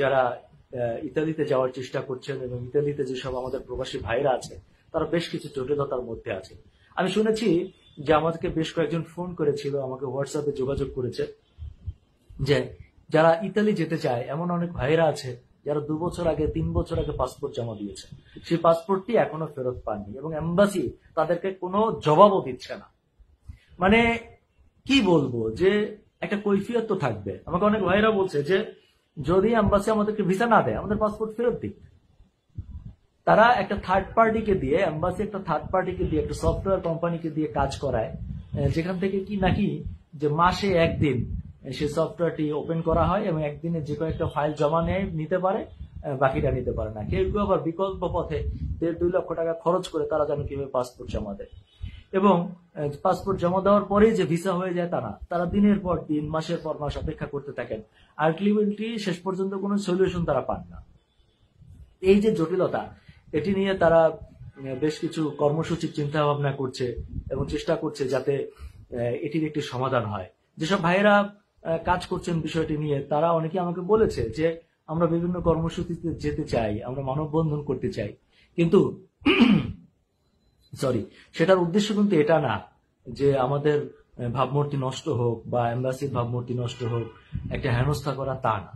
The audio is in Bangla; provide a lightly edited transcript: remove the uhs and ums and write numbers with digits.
যারা ইতালিতে যাওয়ার চেষ্টা করছেন এবং ইতালিতে যেসব আমাদের প্রবাসী ভাইরা আছে তারা বেশ কিছু জটিলতার মধ্যে আছে। আমি শুনেছি যে আমাদেরকে বেশ কয়েকজন ফোন করেছিল, আমাকে হোয়াটসঅ্যাপে যোগাযোগ করেছে যে যারা ইতালি যেতে চায় এমন অনেক ভাইরা আছে যারা 2 বছর আগে 3 বছর আগে পাসপোর্ট জমা দিয়েছে, সেই পাসপোর্টটি এখনো ফেরত পাননি এবং এম্বাসি তাদেরকে কোনো জবাবও দিচ্ছে না। মানে কি বলবো, যে একটা কৈফিয়ত তো থাকবে। আমাকে অনেক ভাইরা বলছে যে যদি এম্বাসি আমাদেরকে ভিসা না দেয় আমাদের পাসপোর্ট ফেরত দিক। তারা একটা থার্ড পার্টিকে দিয়ে, এম্বাসি একটা থার্ড পার্টিকে দিয়ে, একটা সফটওয়্যার কোম্পানিকে দিয়ে কাজ করায়, যেখান থেকে কি নাকি যে মাসে একদিন সেই সফটওয়্যারটি ওপেন করা হয় এবং একদিনে যে কয়েকটা ফাইল জমা নিতে পারে, বাকিটা নিতে পারে না। কেউ কেউ আবার বিকল্প পথে 1.5-2 লক্ষ টাকা খরচ করে তারা যেন কিভাবে পাসপোর্ট জমা দেয়, এবং পাসপোর্ট জমা দেওয়ার পরেই যে ভিসা হয়ে যায় তা না, তারা দিনের পর দিন মাসের পর মাস অপেক্ষা করতে থাকেন। আলটিমেটলি শেষ পর্যন্ত কোনো সলিউশন তারা পান না। এই যে জটিলতা, এটি নিয়ে তারা বেশ কিছু কর্মসূচির চিন্তা ভাবনা করছে এবং চেষ্টা করছে যাতে এটির একটি সমাধান হয়। যেসব ভাইয়েরা কাজ করছেন বিষয়টি নিয়ে তারা অনেকে আমাকে বলেছে যে আমরা বিভিন্ন কর্মসূচিতে যেতে চাই, আমরা মানববন্ধন করতে চাই, কিন্তু সেটার উদ্দেশ্য কিন্তু এটা না যে আমাদের ভাবমূর্তি নষ্ট হোক বা এম্বাসির ভাবমূর্তি নষ্ট হোক, একটা হেনস্থা করা তা না।